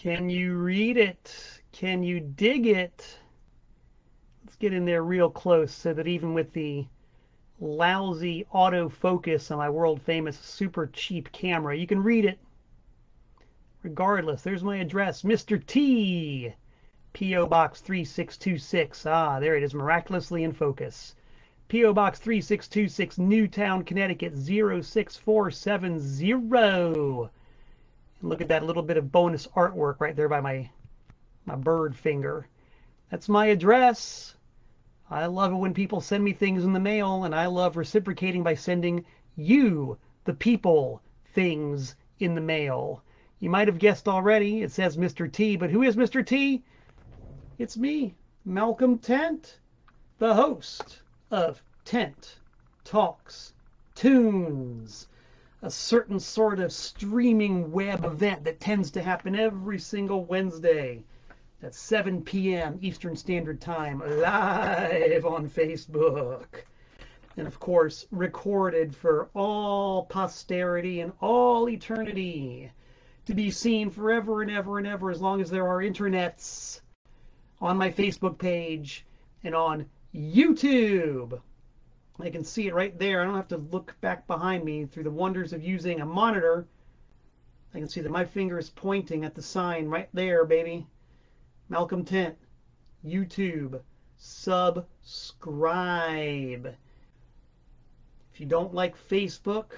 Can you read it? Can you dig it? Let's get in there real close so that even with the lousy autofocus on my world famous super cheap camera, you can read it. Regardless, there's my address, Mr. T, P.O. Box 3626. Ah, there it is, miraculously in focus. P.O. Box 3626, Newtown, Connecticut 06470. And look at that little bit of bonus artwork right there by my bird finger. That's my address. I love it when people send me things in the mail, and I love reciprocating by sending you, the people, things in the mail. You might have guessed already, it says Mr. T, but who is Mr. T? It's me, Malcolm Tent, the host of Tent Talks Tunes, a certain sort of streaming web event that tends to happen every single Wednesday at 7 p.m. Eastern Standard Time, live on Facebook. And of course, recorded for all posterity and all eternity, to be seen forever and ever and ever as long as there are internets, on my Facebook page and on YouTube. I can see it right there. I don't have to look back behind me through the wonders of using a monitor. I can see that my finger is pointing at the sign right there, baby. Malcolm Tent, YouTube, subscribe. If you don't like Facebook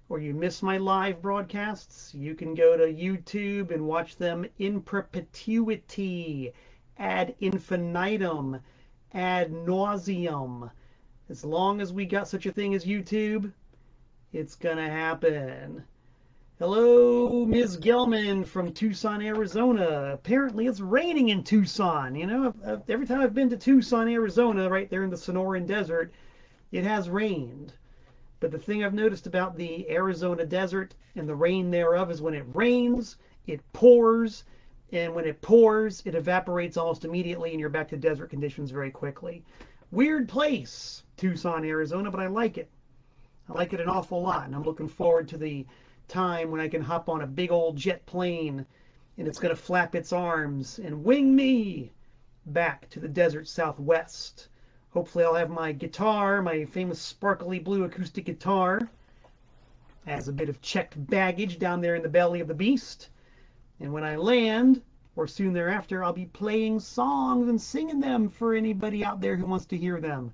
or you miss my live broadcasts, you can go to YouTube and watch them in perpetuity, ad infinitum, ad nauseum. As long as we got such a thing as YouTube, it's gonna happen. Hello, Ms. Gelman from Tucson, Arizona. Apparently it's raining in Tucson. You know, every time I've been to Tucson, Arizona, right there in the Sonoran Desert, it has rained. But the thing I've noticed about the Arizona desert and the rain thereof is when it rains, it pours. And when it pours, it evaporates almost immediately and you're back to desert conditions very quickly. Weird place, Tucson, Arizona, but I like it. I like it an awful lot. And I'm looking forward to the time when I can hop on a big old jet plane and it's going to flap its arms and wing me back to the desert southwest. Hopefully I'll have my guitar, my famous sparkly blue acoustic guitar, as a bit of checked baggage down there in the belly of the beast. And when I land, or soon thereafter, I'll be playing songs and singing them for anybody out there who wants to hear them.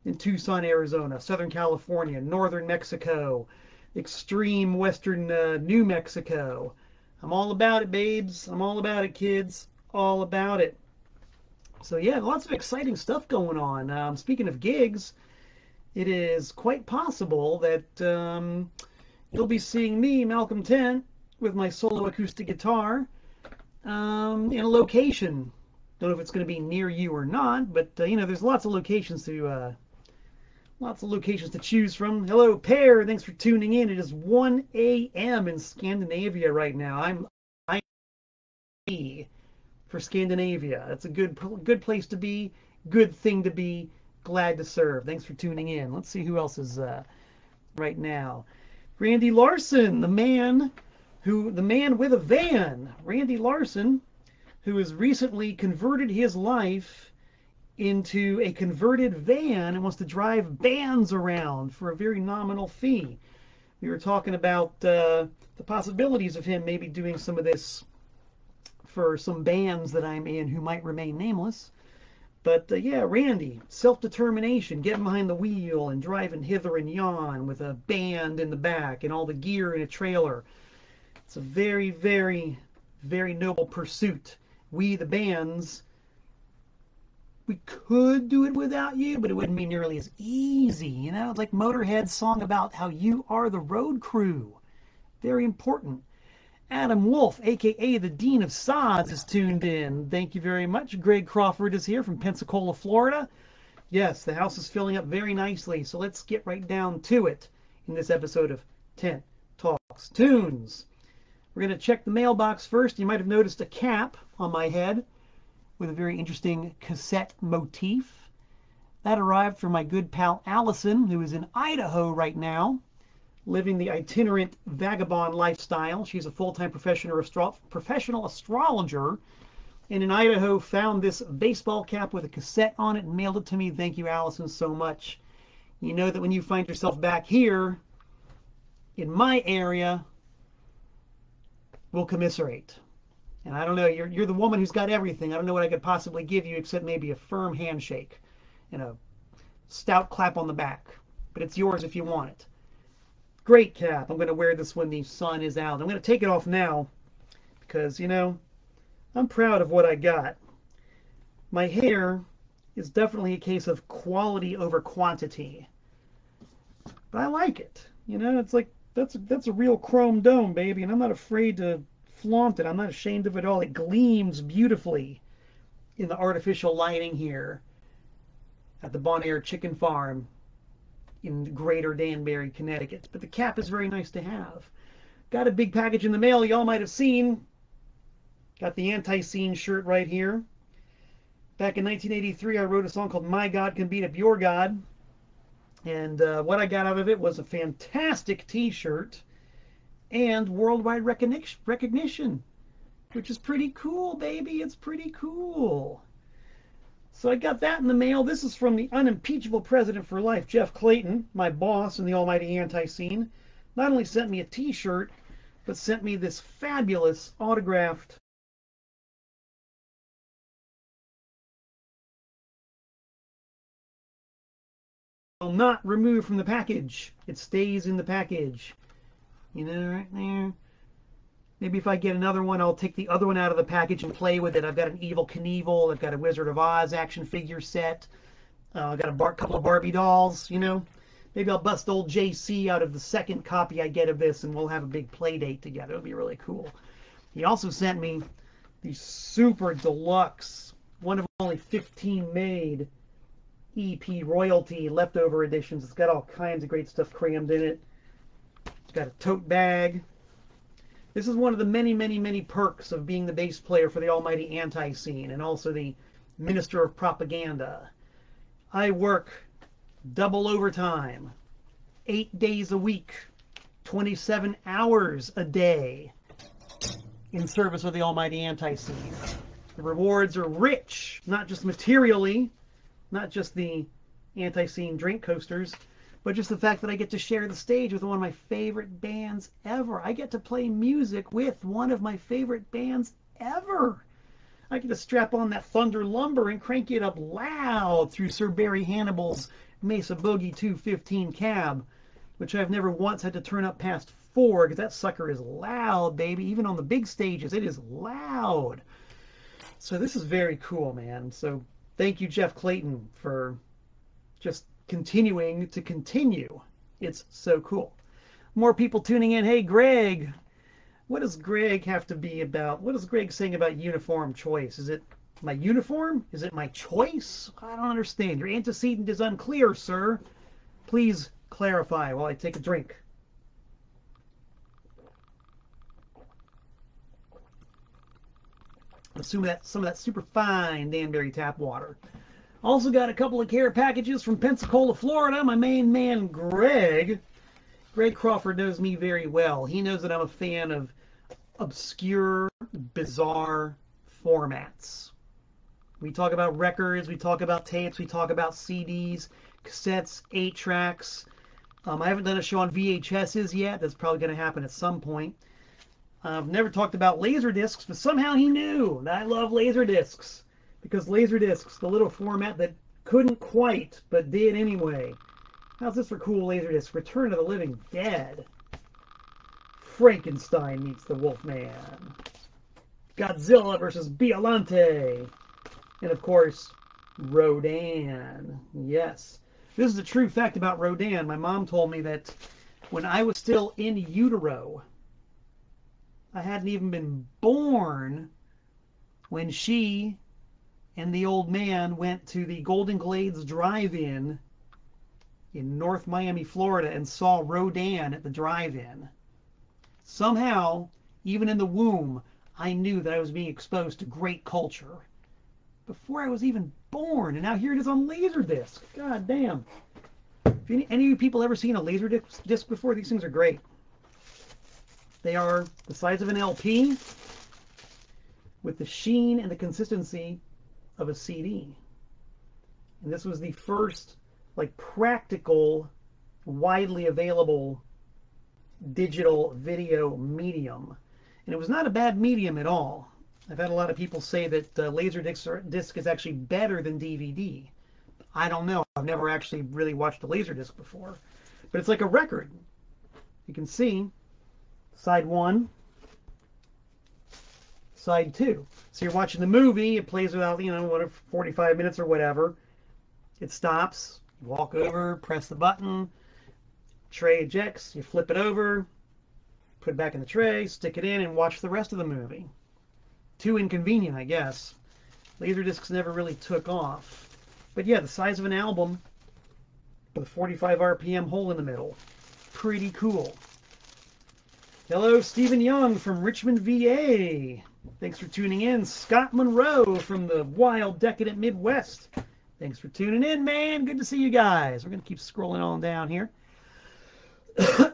In Tucson, Arizona, Southern California, Northern Mexico, extreme western New Mexico. I'm all about it, babes. I'm all about it, kids. All about it. So yeah, lots of exciting stuff going on. Speaking of gigs, it is quite possible that you'll be seeing me, Malcolm Tent, with my solo acoustic guitar in a location. Don't know if it's going to be near you or not, but you know, there's lots of locations to choose from. Hello, Pear. Thanks for tuning in. It is 1 a.m. in Scandinavia right now. I'm for Scandinavia. That's a good place to be. Good thing to be. Glad to serve. Thanks for tuning in. Let's see who else is right now. Randy Larson, the man with a van. Randy Larson, who has recently converted his life into a converted van and wants to drive bands around for a very nominal fee. We were talking about the possibilities of him maybe doing some of this for some bands that I'm in who might remain nameless. But yeah, Randy, self-determination, getting behind the wheel and driving hither and yon with a band in the back and all the gear in a trailer. It's a very, very, very noble pursuit. We, the bands, we could do it without you, but it wouldn't be nearly as easy. You know, it's like Motorhead's song about how you are the road crew. Very important. Adam Wolf, a.k.a. the Dean of Sods, is tuned in. Thank you very much. Greg Crawford is here from Pensacola, Florida. Yes, the house is filling up very nicely, so let's get right down to it in this episode of Tent Talks Tunes. We're going to check the mailbox first. You might have noticed a cap on my head with a very interesting cassette motif. That arrived from my good pal Allison, who is in Idaho right now, living the itinerant vagabond lifestyle. She's a full-time professional astrologer, and in Idaho found this baseball cap with a cassette on it and mailed it to me. Thank you, Allison, so much. You know that when you find yourself back here in my area, we'll commiserate. And I don't know, you're the woman who's got everything. I don't know what I could possibly give you except maybe a firm handshake and a stout clap on the back. But it's yours if you want it. Great cap. I'm going to wear this when the sun is out. I'm going to take it off now because, you know, I'm proud of what I got. My hair is definitely a case of quality over quantity. But I like it. You know, it's like, that's a real chrome dome, baby, and I'm not afraid to flaunt it. I'm not ashamed of it at all. It gleams beautifully in the artificial lighting here at the Bon Air Chicken Farm in Greater Danbury, Connecticut. But the cap is very nice to have. Got a big package in the mail y'all might have seen. Got the Anti-Scene shirt right here. Back in 1983, I wrote a song called My God Can Beat Up Your God. And what I got out of it was a fantastic t-shirt and worldwide recognition, which is pretty cool, baby. It's pretty cool. So I got that in the mail. This is from the unimpeachable president for life, Jeff Clayton, my boss in the almighty Anti-Scene. Not only sent me a t-shirt, but sent me this fabulous autographed will not remove from the package. It stays in the package. You know, right there. Maybe if I get another one, I'll take the other one out of the package and play with it. I've got an Evel Knievel. I've got a Wizard of Oz action figure set. I've got a couple of Barbie dolls, you know. Maybe I'll bust old JC out of the second copy I get of this, and we'll have a big play date together. It'll be really cool. He also sent me these super deluxe, one of only 15 made, EP royalty leftover editions. It's got all kinds of great stuff crammed in it. It's got a tote bag. This is one of the many, many, many perks of being the bass player for the almighty Anti-Scene and also the Minister of Propaganda. I work double overtime, 8 days a week, 27 hours a day in service of the almighty Anti-Scene. The rewards are rich, not just materially, not just the Anti-Scene drink coasters, but just the fact that I get to share the stage with one of my favorite bands ever. I get to play music with one of my favorite bands ever. I get to strap on that Thunder Lumber and crank it up loud through Sir Barry Hannibal's Mesa Boogie 215 cab, which I've never once had to turn up past 4 because that sucker is loud, baby. Even on the big stages, it is loud. So this is very cool, man. So thank you, Jeff Clayton, for just continuing to continue. It's so cool. More people tuning in. Hey, Greg. What does Greg have to be about? What is Greg saying about uniform choice? Is it my uniform? Is it my choice? I don't understand. Your antecedent is unclear, sir. Please clarify while I take a drink. Assume that some of that super fine Danbury tap water. Also got a couple of care packages from Pensacola, Florida. My main man, Greg. Greg Crawford knows me very well. He knows that I'm a fan of obscure, bizarre formats. We talk about records, we talk about tapes, we talk about CDs, cassettes, 8-tracks. I haven't done a show on VHSs yet. That's probably going to happen at some point. I've never talked about laser discs, but somehow he knew that I love laser discs. Because Laserdiscs, the little format that couldn't quite, but did anyway. How's this for cool Laserdisc? Return of the Living Dead. Frankenstein meets the Wolfman. Godzilla versus Biollante. And of course, Rodan. Yes. This is a true fact about Rodan. My mom told me that when I was still in utero, I hadn't even been born when she and the old man went to the Golden Glades Drive-In in North Miami, Florida, and saw Rodan at the drive-in. Somehow, even in the womb, I knew that I was being exposed to great culture before I was even born. And now here it is on Laserdisc. God damn. If any of you people ever seen a laser disc before, these things are great. They are the size of an LP with the sheen and the consistency of a CD. And this was the first like practical, widely available digital video medium. And it was not a bad medium at all. I've had a lot of people say that Laserdisc is actually better than DVD. I don't know. I've never actually really watched a Laserdisc before. But it's like a record. You can see side 1, side 2. So you're watching the movie, it plays without, 45 minutes or whatever. It stops, you walk over, press the button, tray ejects, you flip it over, put it back in the tray, stick it in, and watch the rest of the movie. Too inconvenient, I guess. Laserdiscs never really took off. But yeah, the size of an album with a 45 RPM hole in the middle. Pretty cool. Hello, Stephen Young from Richmond, VA. Thanks for tuning in. Scott Monroe from the wild, decadent Midwest. Thanks for tuning in, man. Good to see you guys. We're going to keep scrolling on down here.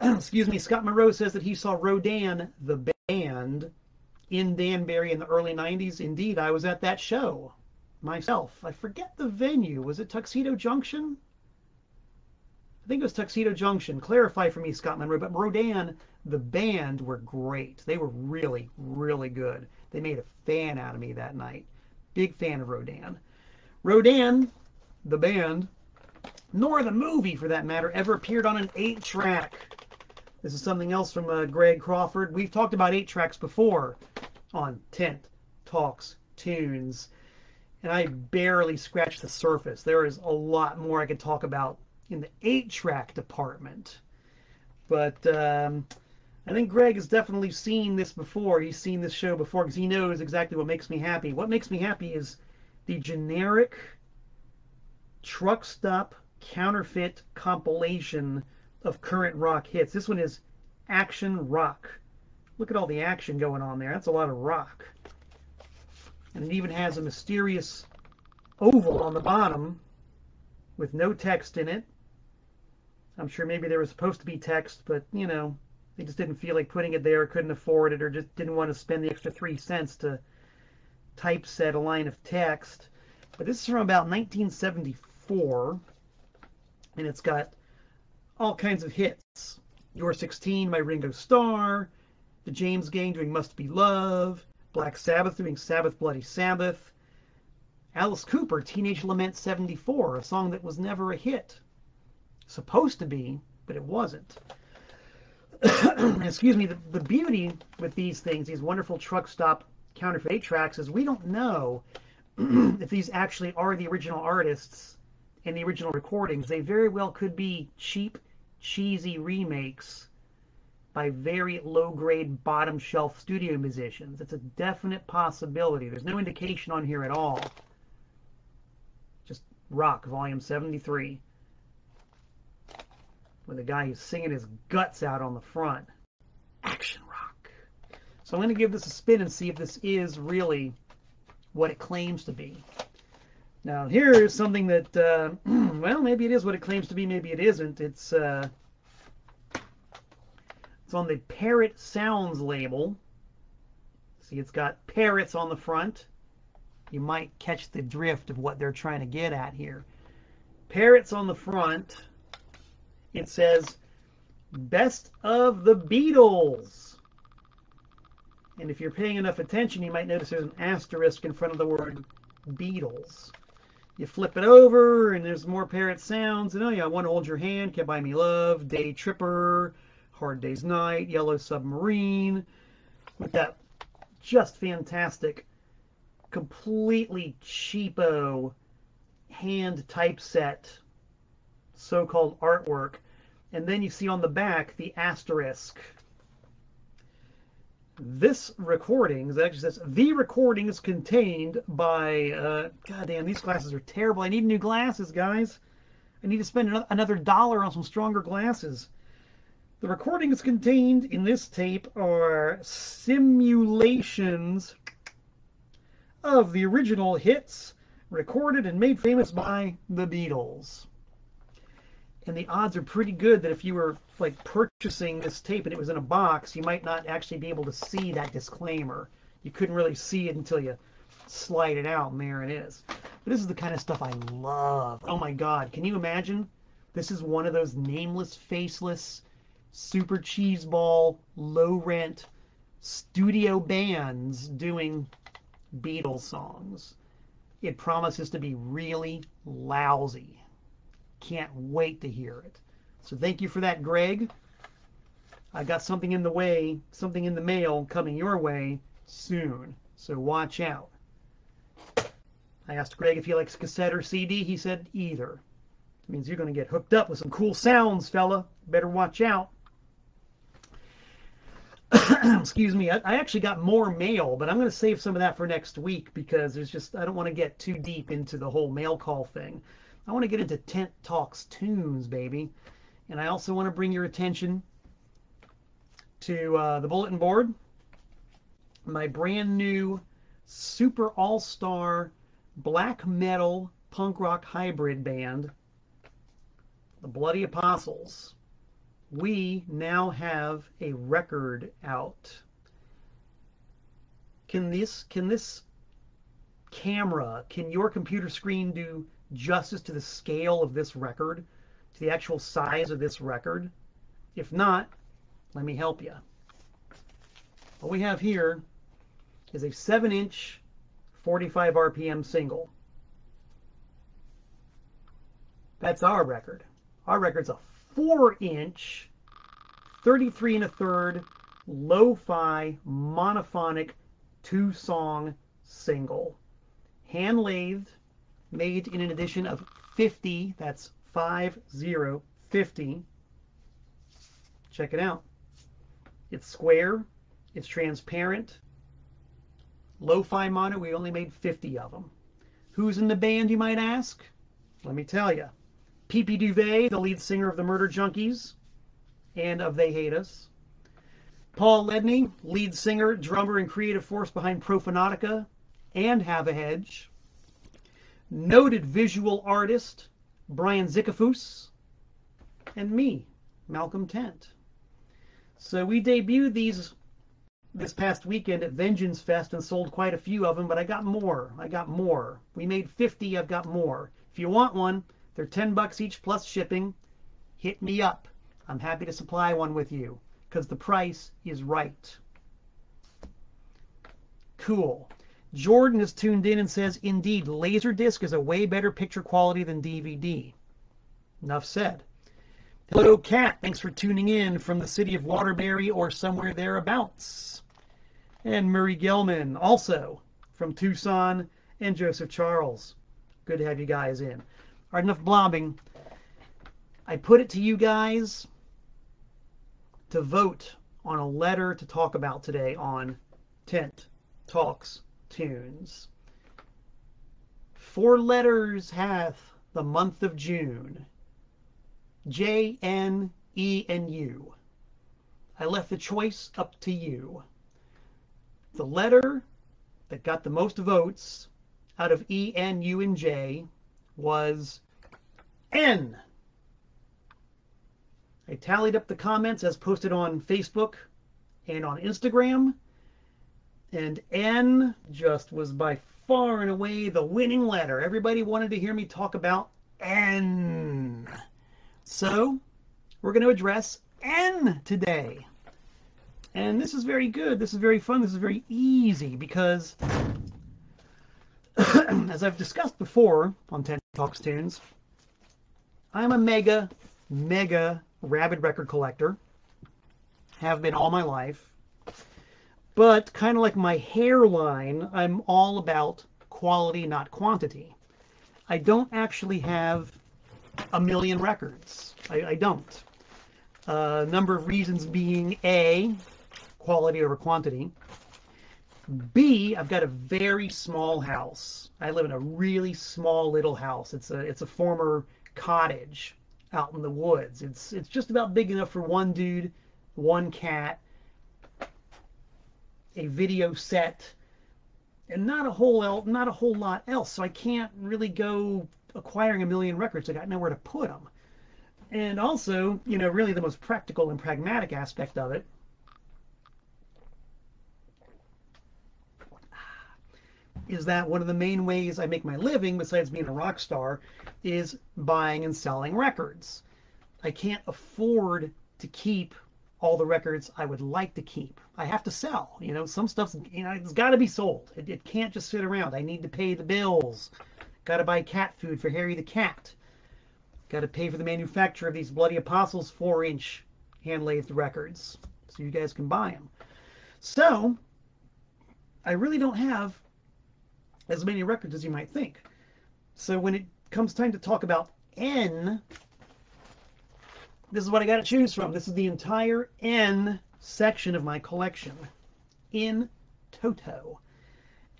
Excuse me. Scott Monroe says that he saw Rodan, the band, in Danbury in the early 90s. Indeed, I was at that show myself. I forget the venue. Was it Tuxedo Junction? I think it was Tuxedo Junction. Clarify for me, Scott Monroe. But Rodan, the band, were great. They were really, really good. They made a fan out of me that night. Big fan of Rodan. Rodan, the band, nor the movie for that matter, ever appeared on an 8-track. This is something else from Greg Crawford. We've talked about 8-tracks before on Tent Talks Tunes, and I barely scratched the surface. There is a lot more I could talk about in the 8-track department. But I think Greg has definitely seen this before. He's seen this show before because he knows exactly what makes me happy. What makes me happy is the generic truck stop counterfeit compilation of current rock hits. This one is action rock. Look at all the action going on there. That's a lot of rock. And it even has a mysterious oval on the bottom with no text in it. I'm sure maybe there was supposed to be text, but, they just didn't feel like putting it there, couldn't afford it, or just didn't want to spend the extra 3 cents to typeset a line of text. But this is from about 1974, and it's got all kinds of hits. You're 16 by Ringo Starr, the James Gang doing Must Be Love, Black Sabbath doing Sabbath Bloody Sabbath, Alice Cooper, Teenage Lament 74, a song that was never a hit. Supposed to be, but it wasn't. Excuse me, the beauty with these things, these wonderful truck stop counterfeit 8-tracks, is we don't know if these actually are the original artists and the original recordings. They very well could be cheap, cheesy remakes by very low-grade, bottom-shelf studio musicians. It's a definite possibility. There's no indication on here at all. Just Rock, Volume 73. With a guy who's singing his guts out on the front. Action rock. So I'm going to give this a spin and see if this is really what it claims to be. Now here's something that, well, maybe it is what it claims to be, maybe it isn't. It's on the Parrot Sounds label. See, it's got parrots on the front. You might catch the drift of what they're trying to get at here. Parrots on the front. It says, Best of the Beatles. And if you're paying enough attention, you might notice there's an asterisk in front of the word Beatles. You flip it over, and there's more Parrot Sounds. And oh yeah, Wanna Hold Your Hand, Can't Buy Me Love, Day Tripper, Hard Day's Night, Yellow Submarine. With that just fantastic, completely cheapo hand typeset so-called artwork, and then you see on the back the asterisk. This recording, it actually says, the recording is contained by, God damn, these glasses are terrible. I need new glasses, guys. I need to spend another $1 on some stronger glasses. The recordings contained in this tape are simulations of the original hits recorded and made famous by the Beatles. And the odds are pretty good that if you were like purchasing this tape and it was in a box, you might not actually be able to see that disclaimer. You couldn't really see it until you slide it out, and there it is. But this is the kind of stuff I love. Oh my God, can you imagine? This is one of those nameless, faceless, super cheeseball, low rent studio bands doing Beatles songs. It promises to be really lousy. Can't wait to hear it. So thank you for that, Greg. I got something in the way, something in the mail coming your way soon. So watch out. I asked Greg if he likes cassette or CD. He said either. It means you're going to get hooked up with some cool sounds, fella. Better watch out. Excuse me. I actually got more mail, but I'm going to save some of that for next week because I don't want to get too deep into the whole mail call thing. I want to get into Tent Talks Tunes, baby. And I also want to bring your attention to the bulletin board. My brand new super all-star black metal punk rock hybrid band, the Bloody Apostles. We now have a record out. Can this camera, can your computer screen do justice to the scale of this record, to the actual size of this record? If not, let me help you. What we have here is a 7-inch 45 RPM single. That's our record. Our record's a 4-inch 33 1/3 lo-fi monophonic 2-song single, hand lathed, made in an edition of 50. That's 50. Check it out. It's square. It's transparent. Lo-fi mono. We only made 50 of them. Who's in the band, you might ask? Let me tell you. P.P. Duvet, the lead singer of the Murder Junkies and of They Hate Us. Paul Ledney, lead singer, drummer, and creative force behind Profanatica and Have a Hedge. Noted visual artist Brian Zickafoos, and me, Malcolm Tent. So we debuted these this past weekend at Vengeance Fest and sold quite a few of them, but I got more. We made 50, I've got more. If you want one, they're $10 each plus shipping. Hit me up. I'm happy to supply one with you because the price is right. Cool. Jordan is tuned in and says, indeed, Laserdisc is a way better picture quality than DVD. Enough said. Hello, Kat. Thanks for tuning in from the city of Waterbury or somewhere thereabouts. And Murray Gelman, also from Tucson, and Joseph Charles. Good to have you guys in. All right, enough blobbing. I put it to you guys to vote on a letter to talk about today on Tent Talks Tunes. 4 letters hath the month of June. J, N, E, and U. I left the choice up to you. The letter that got the most votes out of E, N, U, and J was N. I tallied up the comments as posted on Facebook and on Instagram, and N just was by far and away the winning letter. Everybody wanted to hear me talk about N. So we're going to address N today. And this is very good. This is very fun. This is very easy because, as I've discussed before on 10 Talks Tunes, I'm a mega rabid record collector. Have been all my life. But kind of like my hairline, I'm all about quality, not quantity. I don't actually have a million records. I don't. A number of reasons being A, quality over quantity. B, I've got a very small house. I live in a really small little house. It's a former cottage out in the woods. It's just about big enough for one dude, one cat, a video set, and not a whole lot else. So I can't really go acquiring a million records. I got nowhere to put them. And also, you know, really the most practical and pragmatic aspect of it is that one of the main ways I make my living, besides being a rock star, is buying and selling records. I can't afford to keep all the records I would like to keep. I have to sell. You know, some stuff's, you know, it's got to be sold. It can't just sit around. I need to pay the bills. Got to buy cat food for Harry the cat. Got to pay for the manufacture of these Bloody Apostles 4-inch hand-lathed records so you guys can buy them. So I really don't have as many records as you might think. So when it comes time to talk about N, this is what I got to choose from. This is the entire N section of my collection in toto.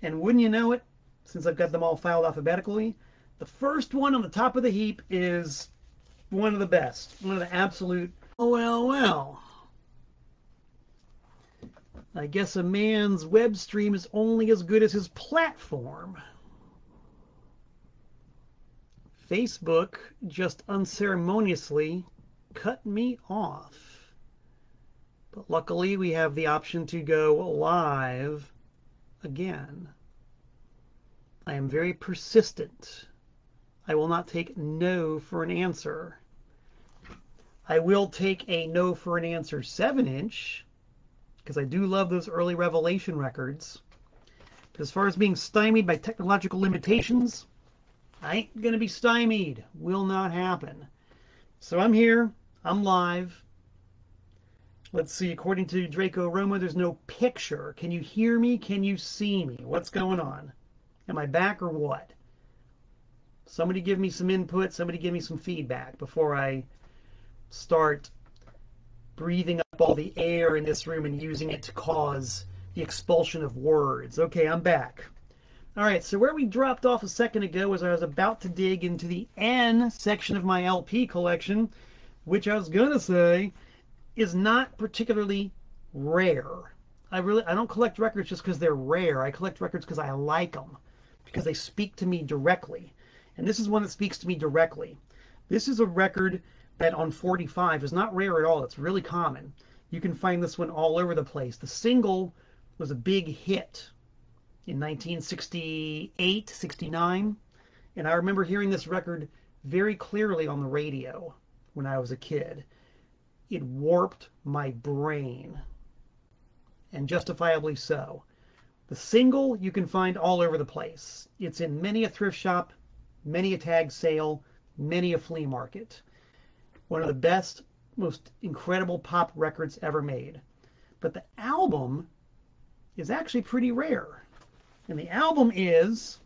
And wouldn't you know it, since I've got them all filed alphabetically, the first one on the top of the heap is one of the best, one of the absolute, oh, well. I guess a man's web stream is only as good as his platform. Facebook just unceremoniously cut me off. But luckily we have the option to go live again. I am very persistent. I will not take no for an answer. I will take a no for an answer 7-inch, because I do love those early Revelation records. But as far as being stymied by technological limitations, I ain't going to be stymied. Will not happen. So I'm here. I'm live. Let's see. According to Draco Roma, there's no picture. Can you hear me? Can you see me? What's going on? Am I back or what? Somebody give me some input. Somebody give me some feedback before I start breathing up all the air in this room and using it to cause the expulsion of words. Okay, I'm back. All right, so where we dropped off a second ago was I was about to dig into the N section of my LP collection, which I was going to say is not particularly rare. I don't collect records just because they're rare. I collect records because I like them, because they speak to me directly. And this is one that speaks to me directly. This is a record that on 45 is not rare at all. It's really common. You can find this one all over the place. The single was a big hit in 1968, 69. And I remember hearing this record very clearly on the radio when I was a kid. It warped my brain, and justifiably so. The single you can find all over the place. It's in many a thrift shop, many a tag sale, many a flea market. One of the best, most incredible pop records ever made. But the album is actually pretty rare. And the album is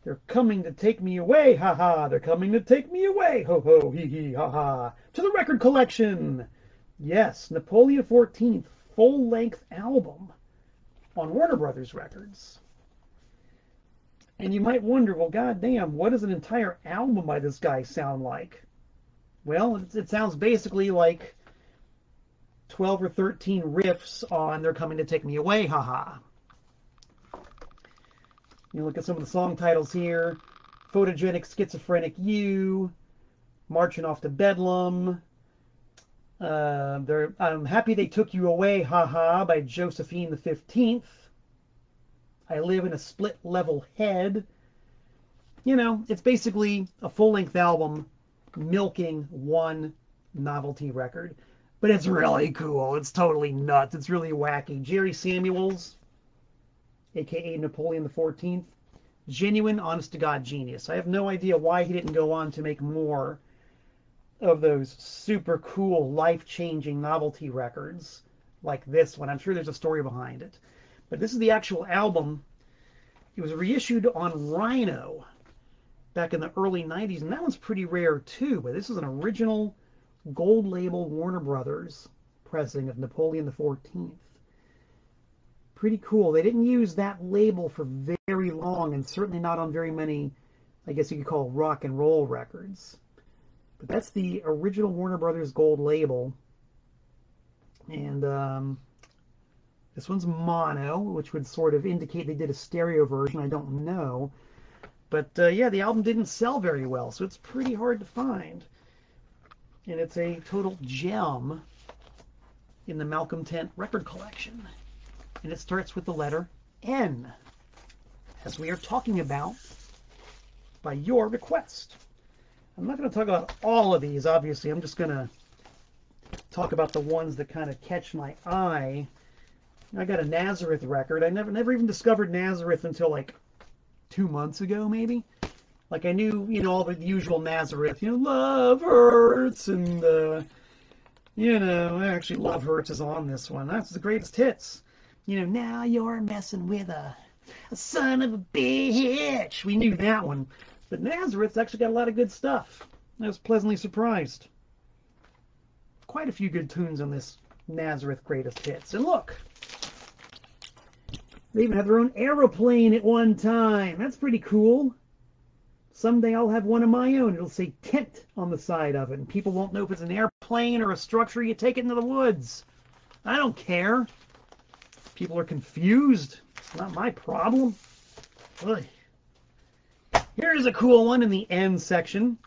They're Coming to Take Me Away, ha ha. They're coming to take me away, ho ho, hee hee, ha ha. To the record collection. Yes, Napoleon XIV full-length album on Warner Brothers Records. And you might wonder, well, goddamn, what does an entire album by this guy sound like? Well, it sounds basically like 12 or 13 riffs on They're Coming to Take Me Away, haha. You look at some of the song titles here. Photogenic Schizophrenic You, Marching Off to Bedlam, I'm Happy They Took You Away, haha, by Josephine the 15th. I Live in a Split Level Head. You know, it's basically a full-length album milking one novelty record. But it's really cool. It's totally nuts. It's really wacky. Jerry Samuels, a.k.a. Napoleon XIV, genuine, honest-to-God genius. I have no idea why he didn't go on to make more of those super cool, life-changing novelty records like this one. I'm sure there's a story behind it. But this is the actual album. It was reissued on Rhino back in the early 90s, and that one's pretty rare too. But this is an original gold label Warner Brothers pressing of Napoleon XIV. Pretty cool. They didn't use that label for very long, and certainly not on very many, I guess you could call rock and roll records. But that's the original Warner Brothers gold label. And this one's mono, which would sort of indicate they did a stereo version. I don't know. But yeah, the album didn't sell very well, so it's pretty hard to find. And it's a total gem in the Malcolm Tent record collection. And it starts with the letter N, as we are talking about by your request. I'm not going to talk about all of these, obviously. I'm just going to talk about the ones that kind of catch my eye. I got a Nazareth record. I never even discovered Nazareth until like 2 months ago, maybe. Like I knew, you know, all the usual Nazareth, you know, Love Hurts, and, you know, actually Love Hurts is on this one. That's the greatest hits. You know, now you're messing with a son of a bitch. We knew that one. But Nazareth's actually got a lot of good stuff. I was pleasantly surprised. Quite a few good tunes on this Nazareth greatest hits. And look, they even had their own aeroplane at one time. That's pretty cool. Someday I'll have one of my own. It'll say tent on the side of it, and people won't know if it's an airplane or a structure. You take it into the woods. I don't care. People are confused. It's not my problem. Ugh. Here's a cool one in the end section.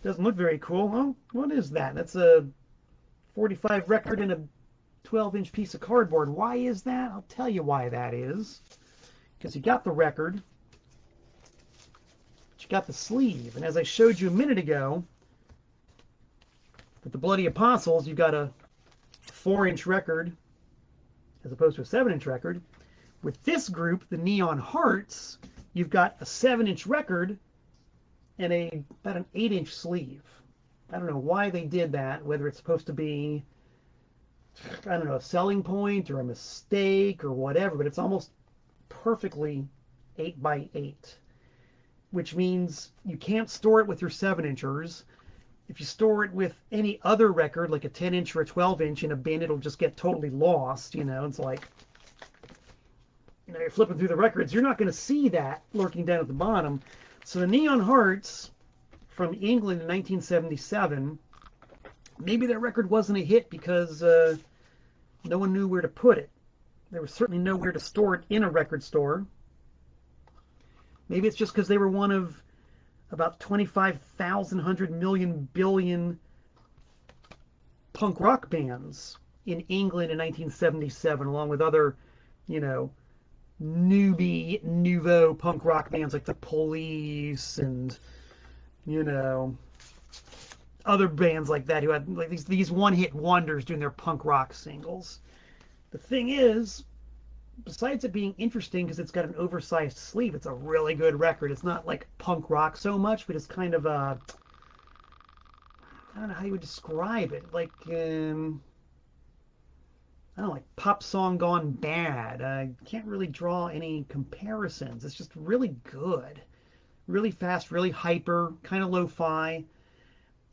Doesn't look very cool. Oh, what is that? That's a 45 record in a 12-inch piece of cardboard. Why is that? I'll tell you why that is. Because you got the record, but you got the sleeve. And as I showed you a minute ago, with the Bloody Apostles, you got a 4-inch record as opposed to a 7-inch record. With this group, the Neon Hearts, you've got a 7-inch record and about an 8-inch sleeve. I don't know why they did that, whether it's supposed to be, I don't know, a selling point or a mistake or whatever, but it's almost perfectly 8 by 8, which means you can't store it with your 7-inchers. If you store it with any other record, like a 10-inch or a 12-inch in a bin, it'll just get totally lost, you know. It's like, you know, you're flipping through the records, you're not going to see that lurking down at the bottom. So the Neon Hearts from England in 1977, maybe that record wasn't a hit because no one knew where to put it. There was certainly nowhere to store it in a record store. Maybe it's just because they were one of about 25,000 million billion punk rock bands in England in 1977, along with other, you know, nouveau punk rock bands like the Police and, you know, other bands like that who had like these one-hit wonders doing their punk rock singles. The thing is, besides it being interesting because it's got an oversized sleeve, it's a really good record. It's not like punk rock so much, but it's kind of a, I don't know how you would describe it. Like, I don't know, like pop song gone bad. I can't really draw any comparisons. It's just really good. Really fast, really hyper, kind of lo-fi.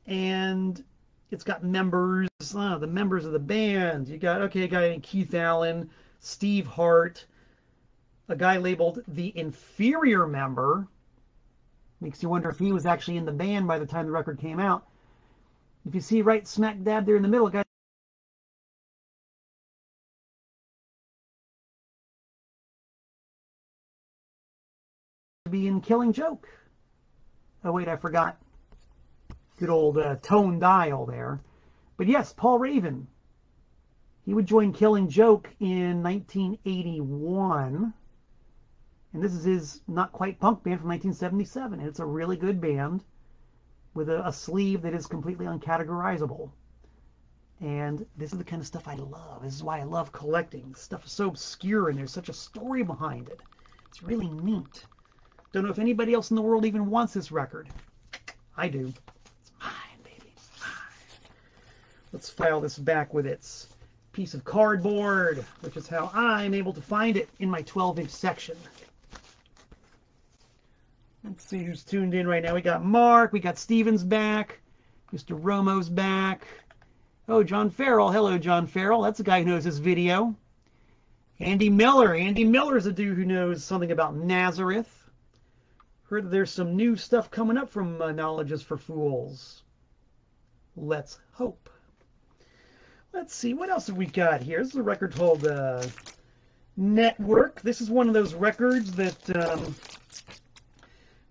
And it's got members, the members of the band. You got, okay, a guy named Keith Allen, Steve Hart, a guy labeled the inferior member. Makes you wonder if he was actually in the band by the time the record came out. If you see right smack dab there in the middle, a guy be in Killing Joke. Oh wait, I forgot. Good old tone dial there. But yes, Paul Raven. He would join Killing Joke in 1981. And this is his not quite punk band from 1977. And it's a really good band with a sleeve that is completely uncategorizable. And this is the kind of stuff I love. This is why I love collecting. Stuff is so obscure and there's such a story behind it. It's really neat. Don't know if anybody else in the world even wants this record. I do. It's mine, baby. It's mine. Let's file this back with its piece of cardboard, which is how I'm able to find it in my 12-inch section. Let's see who's tuned in right now. We got Mark. We got Steven's back. Mr. Romo's back. Oh, John Farrell. Hello, John Farrell. That's a guy who knows his video. Andy Miller. Andy Miller's a dude who knows something about Nazareth. Heard that there's some new stuff coming up from Knowledge is for Fools. Let's hope. Let's see, what else have we got here? This is a record called Network. This is one of those records that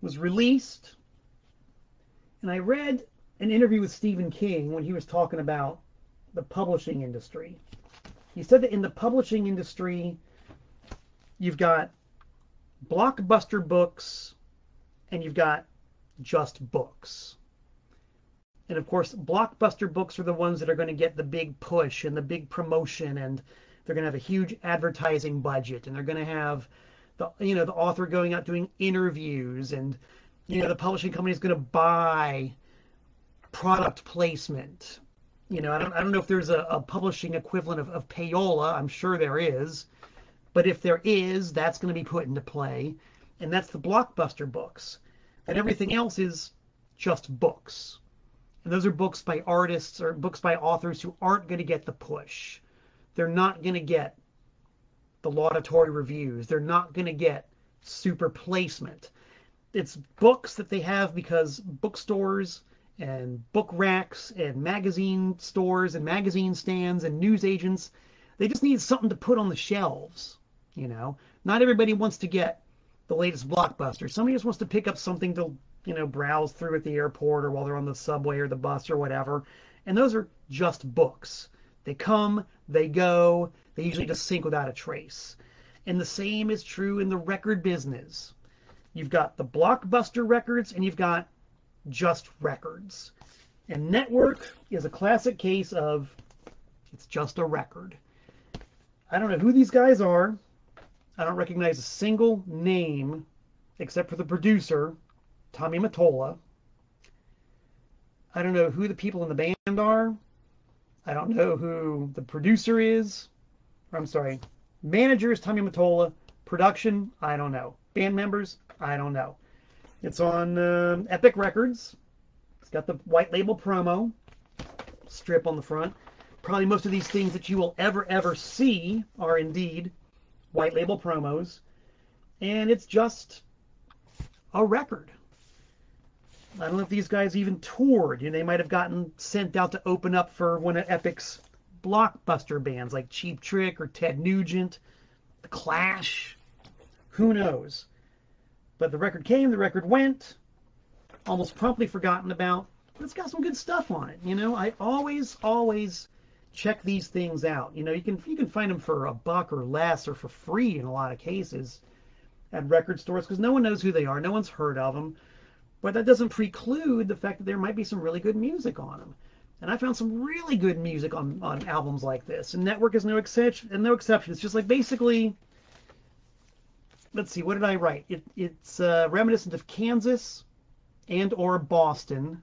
was released. And I read an interview with Stephen King when he was talking about the publishing industry. He said that in the publishing industry, you've got blockbuster books and you've got just books. And of course, blockbuster books are the ones that are going to get the big push and the big promotion, and they're going to have a huge advertising budget, and they're going to have the author going out doing interviews, and the publishing company is going to buy product placement. I don't know if there's a publishing equivalent of payola. I'm sure there is, but if there is, that's going to be put into play, and that's the blockbuster books. And everything else is just books. And those are books by artists or books by authors who aren't going to get the push. They're not going to get the laudatory reviews. They're not going to get super placement. It's books that they have because bookstores and book racks and magazine stores and magazine stands and news agents, they just need something to put on the shelves. Not everybody wants to get the latest blockbuster. Somebody just wants to pick up something to browse through at the airport or while they're on the subway or the bus or whatever. And those are just books. They come, they go, they usually just sink without a trace. And the same is true in the record business. You've got the blockbuster records and you've got just records. And network is a classic case of it's just a record. I don't know who these guys are. I don't recognize a single name except for the producer, Tommy Mottola. I don't know who the people in the band are. I don't know who the producer is. I'm sorry. Manager is Tommy Mottola. Production, I don't know. Band members, I don't know. It's on Epic Records. It's got the white label promo strip on the front. Probably most of these things that you will ever see are indeed white label promos. And it's just a record. I don't know if these guys even toured. They might have gotten sent out to open up for one of Epic's blockbuster bands like Cheap Trick or Ted Nugent, The Clash. Who knows? But the record came, the record went, almost promptly forgotten about. But it's got some good stuff on it. I always check these things out. You can find them for $1 or less or for free in a lot of cases at record stores because no one knows who they are. No one's heard of them. But that doesn't preclude the fact that there might be some really good music on them. And I found some really good music on albums like this. And Network is no exception. It's just like basically, let's see, what did I write? It's reminiscent of Kansas and or Boston.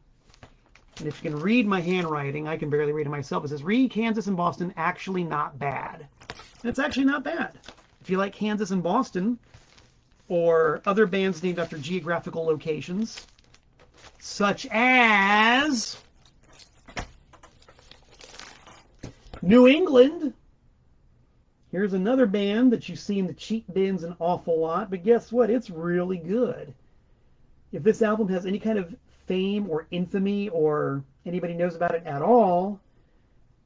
And if you can read my handwriting, I can barely read it myself. It says, read Kansas and Boston, actually not bad. And it's actually not bad. If you like Kansas and Boston, or other bands named after geographical locations, such as New England. Here's another band that you see in the cheap bins an awful lot, but guess what? It's really good. If this album has any kind of fame or infamy or anybody knows about it at all,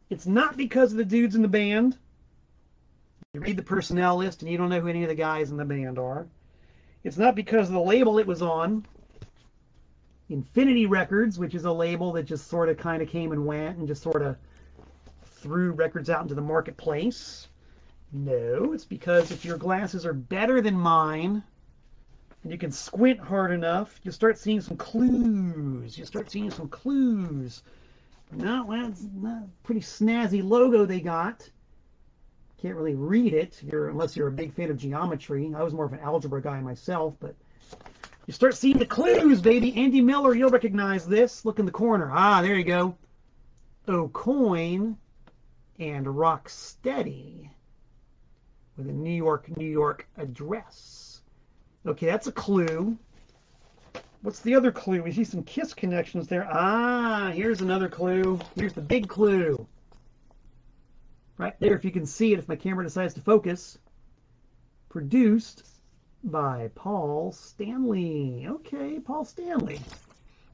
it's not because of the dudes in the band. You read the personnel list and you don't know who any of the guys in the band are. It's not because of the label it was on. Infinity Records, which is a label that just sort of kind of came and went and just sort of threw records out into the marketplace. No, it's because if your glasses are better than mine and you can squint hard enough, you'll start seeing some clues. No, that's not a pretty snazzy logo they got. Can't really read it unless you're a big fan of geometry. I was more of an algebra guy myself, but you start seeing the clues, baby. Andy Miller, you'll recognize this. Look in the corner. Ah, there you go. O'Coin and Rocksteady with a New York address. Okay, that's a clue. What's the other clue? We see some Kiss connections there. Ah, here's another clue. Here's the big clue. Right there, if you can see it, if my camera decides to focus. Produced by Paul Stanley. Okay, Paul Stanley.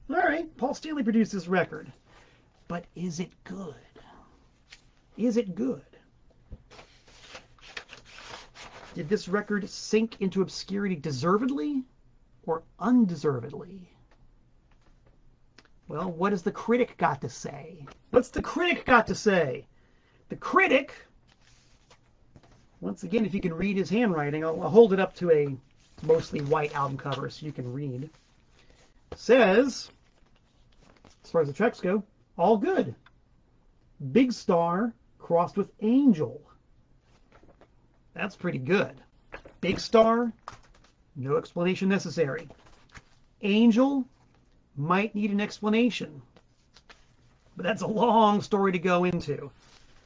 All right, Paul Stanley produced this record. But is it good? Is it good? Did this record sink into obscurity deservedly or undeservedly? Well, what has the critic got to say? What's the critic got to say? The critic, once again, if you can read his handwriting, I'll hold it up to a mostly white album cover so you can read. Says, as far as the tracks go, all good. Big Star crossed with Angel. That's pretty good. Big Star, no explanation necessary. Angel might need an explanation, but that's a long story to go into.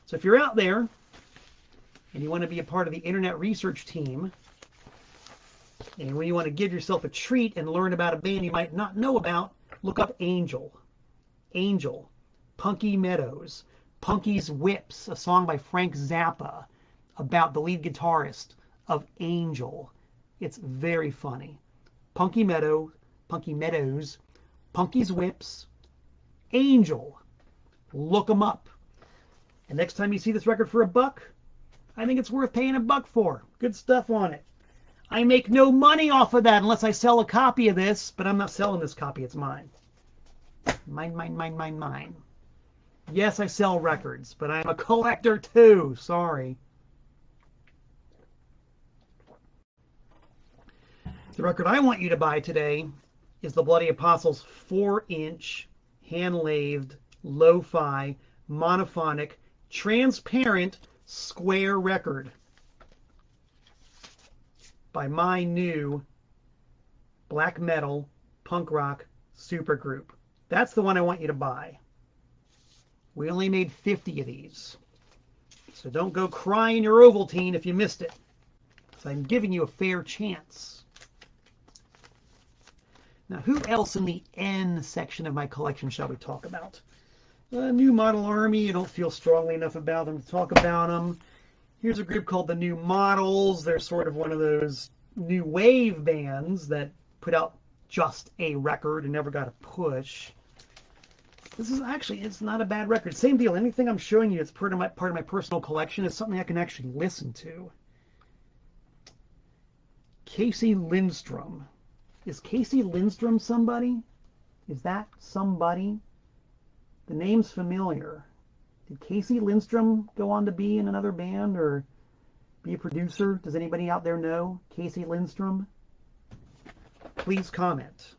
So if you're out there and you want to be a part of the internet research team, and when you want to give yourself a treat and learn about a band you might not know about, look up Angel. Angel, Punky Meadows, Punky's Whips, a song by Frank Zappa about the lead guitarist of Angel. It's very funny. Punky Meadows, Punky's Whips, Angel. Look them up. And next time you see this record for $1, I think it's worth paying $1 for. Good stuff on it. I make no money off of that unless I sell a copy of this, but I'm not selling this copy. It's mine. Mine. Yes, I sell records, but I'm a collector too. Sorry. The record I want you to buy today is the Bloody Apostles 4-inch, hand-lathed, lo-fi, monophonic, transparent, square record by my new black metal, punk rock supergroup. That's the one I want you to buy. We only made 50 of these. So don't go crying your Ovaltine if you missed it. So I'm giving you a fair chance. Now, who else in the N section of my collection shall we talk about? New Model Army. I don't feel strongly enough about them to talk about them. Here's a group called the New Models. They're sort of one of those new wave bands that put out just a record and never got a push. This is actually, it's not a bad record. Same deal. Anything I'm showing you, it's part of my personal collection. Is something I can actually listen to. Casey Lindstrom. Is Casey Lindstrom somebody? Is that somebody? The name's familiar. Did Casey Lindstrom go on to be in another band or be a producer? Does anybody out there know Casey Lindstrom? Please comment.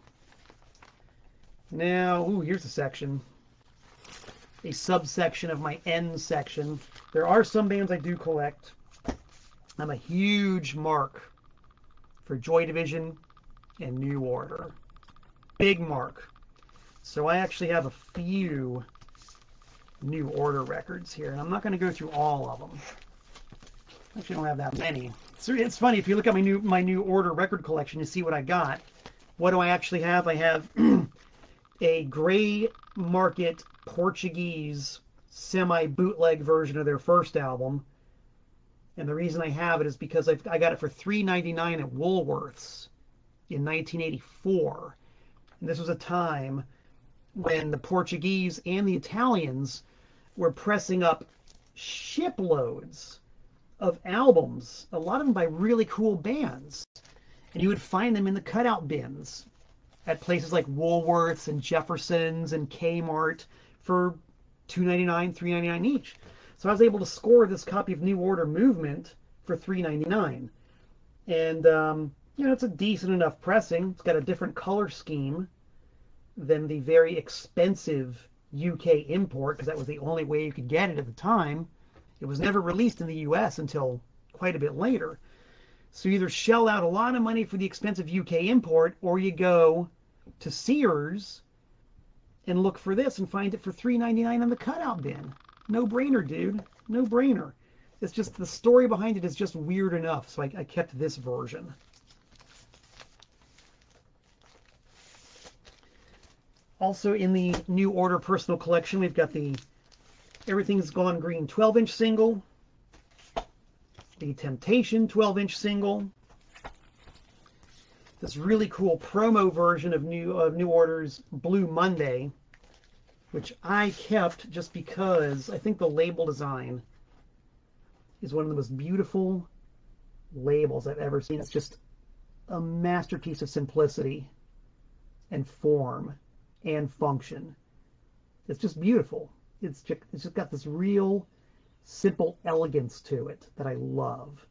Now, here's a section. A subsection of my N section. There are some bands I do collect. I'm a huge mark for Joy Division and New Order. Big mark. So I actually have a few New Order records here, and I'm not going to go through all of them. Actually, I don't have that many. So it's funny, if you look at my New Order record collection, you see what I got. What do I actually have? I have a gray market Portuguese semi-bootleg version of their first album. And the reason I have it is because I got it for $3.99 at Woolworths in 1984. And this was a time when the Portuguese and the Italians were pressing up shiploads of albums, a lot of them by really cool bands. And you would find them in the cutout bins at places like Woolworths and Jefferson's and Kmart for $2.99, $3.99 each. So I was able to score this copy of New Order Movement for $3.99. And, it's a decent enough pressing. It's got a different color scheme than the very expensive UK import, because that was the only way you could get it at the time. It was never released in the US until quite a bit later. So you either shell out a lot of money for the expensive UK import, or you go to Sears and look for this and find it for $3.99 on the cutout bin. No brainer, dude. No brainer. It's just the story behind it is just weird enough, so I kept this version. Also in the New Order personal collection, we've got the Everything's Gone Green 12-inch single, the Temptation 12-inch single, this really cool promo version of New Order's Blue Monday, which I kept just because I think the label design is one of the most beautiful labels I've ever seen. It's just a masterpiece of simplicity and form and function. It's just beautiful. It's just got this real simple elegance to it that I love.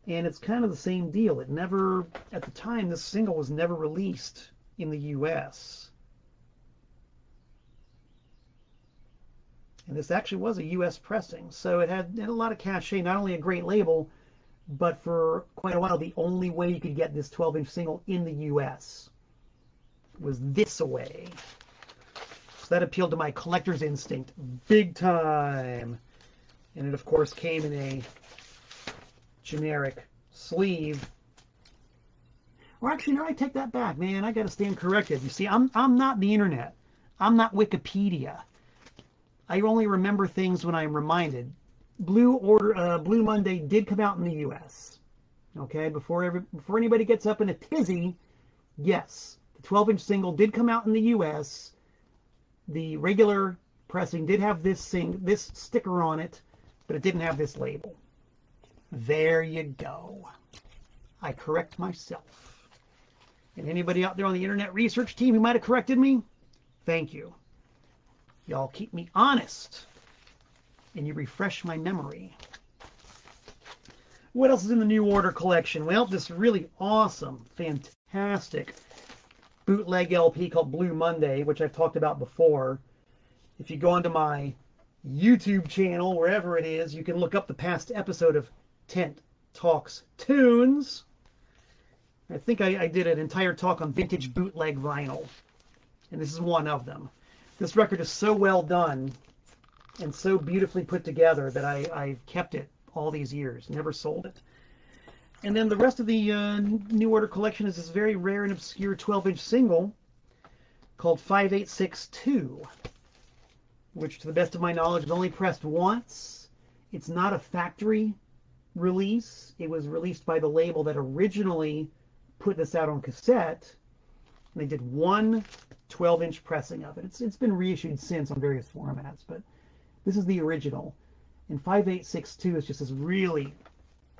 And it's kind of the same deal. It never, at the time, this single was never released in the US. And this actually was a US pressing. So it had a lot of cachet, not only a great label, but for quite a while, the only way you could get this 12-inch single in the US was this way. So that appealed to my collector's instinct big time. And it, of course, came in a generic sleeve. Or actually, no, I take that back, man. I got to stand corrected. You see, I'm not the internet. I'm not Wikipedia. I only remember things when I'm reminded. Blue Monday did come out in the U.S. Okay, before anybody gets up in a tizzy, yes, the 12-inch single did come out in the U.S. The regular pressing did have this sticker on it, but it didn't have this label. There you go. I correct myself. And anybody out there on the internet research team who might have corrected me, thank you. Y'all keep me honest, and you refresh my memory. What else is in the New Order collection? Well, this really awesome, fantastic bootleg LP called Blue Monday, which I've talked about before. If you go onto my YouTube channel, wherever it is, you can look up the past episode of Tent Talks Tunes. I think I did an entire talk on vintage bootleg vinyl, and this is one of them. This record is so well done and so beautifully put together that I've kept it all these years, never sold it. And then the rest of the New Order collection is this very rare and obscure 12-inch single called 5862, which, to the best of my knowledge, is only pressed once. It's not a factory release. It was released by the label that originally put this out on cassette. And they did one 12-inch pressing of it. It's been reissued since on various formats, but this is the original. And 5862 is just this really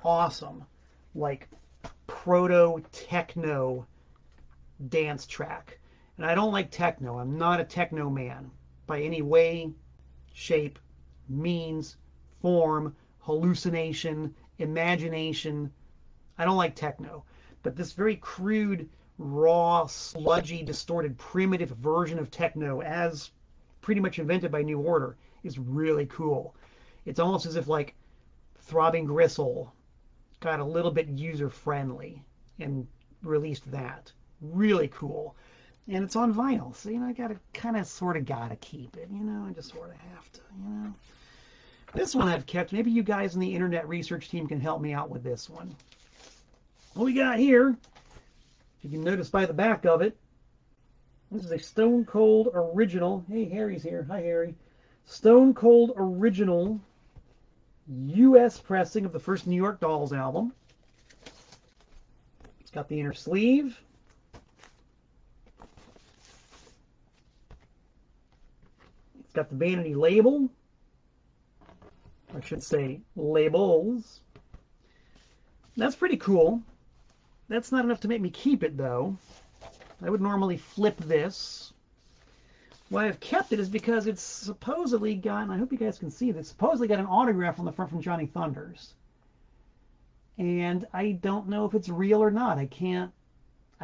awesome, like, proto-techno dance track. And I don't like techno. I'm not a techno man by any way, shape, means, form, hallucination, imagination. I don't like techno. But this very crude, raw, sludgy, distorted, primitive version of techno, as pretty much invented by New Order, is really cool. It's almost as if, like, Throbbing Gristle got a little bit user-friendly and released that. Really cool. And it's on vinyl, so, you know, I gotta, kind of, sort of gotta keep it, you know, I just sort of have to, you know. This one I've kept. Maybe you guys in the internet research team can help me out with this one. What we got here, if you can notice by the back of it, this is a Stone Cold Original. Hey, Harry's here. Hi, Harry. Stone Cold Original U.S. pressing of the first New York Dolls album. It's got the inner sleeve. It's got the vanity label. I should say labels. That's pretty cool. That's not enough to make me keep it, though. I would normally flip this. Why I've kept it is because it's supposedly got, and I hope you guys can see this, supposedly got an autograph on the front from Johnny Thunders. And I don't know if it's real or not. I don't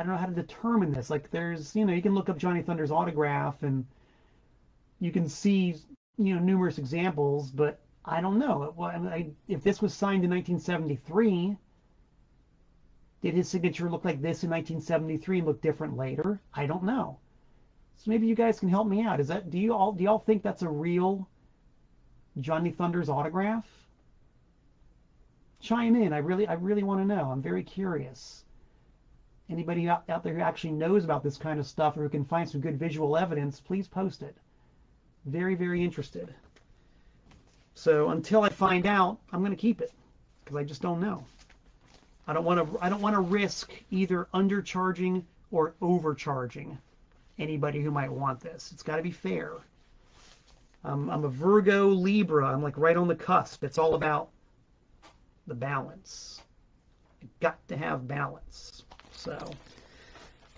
know how to determine this. Like, there's, you know, you can look up Johnny Thunders' autograph and you can see, you know, numerous examples, but I don't know. If this was signed in 1973, did his signature look like this in 1973 and look different later? I don't know. So maybe you guys can help me out. Do y'all think that's a real Johnny Thunders autograph? Chime in. I really want to know. I'm very curious. Anybody out there who actually knows about this kind of stuff or who can find some good visual evidence, please post it. Very, very interested. So until I find out, I'm going to keep it because I just don't know. I don't want to risk either undercharging or overcharging anybody who might want this. It's got to be fair. I'm a Virgo Libra. I'm like right on the cusp. It's all about the balance. You've got to have balance. So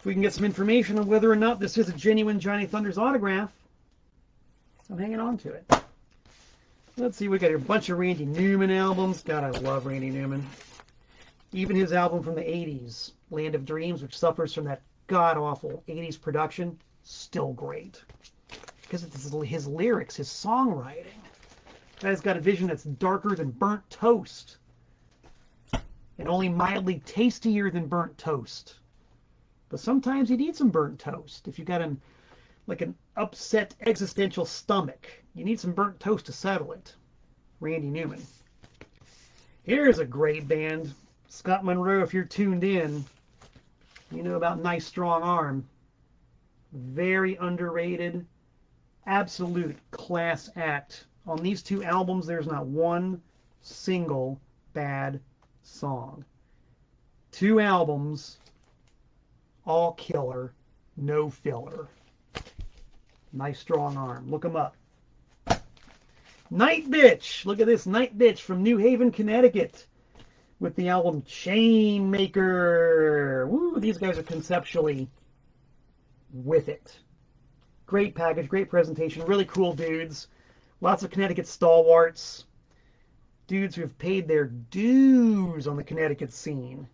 if we can get some information on whether or not this is a genuine Johnny Thunders autograph. So I'm hanging on to it. Let's see, we got a bunch of Randy Newman albums. God, I love Randy Newman. Even his album from the 80s, Land of Dreams, which suffers from that god-awful 80s production, still great. Because it's his lyrics, his songwriting. Guy's got a vision that's darker than burnt toast. And only mildly tastier than burnt toast. But sometimes you need some burnt toast. If you've got an upset existential stomach, you need some burnt toast to settle it. Randy Newman. Here's a great band. Scott Monroe, if you're tuned in, you know about Nice Strong Arm. Very underrated, absolute class act. On these two albums, there's not one single bad song. Two albums, all killer, no filler. Nice Strong Arm. Look them up. Night Bitch. Look at this. Night Bitch from New Haven, Connecticut, with the album Chain Maker. Woo, these guys are conceptually with it. Great package, great presentation, really cool dudes. Lots of Connecticut stalwarts. Dudes who have paid their dues on the Connecticut scene.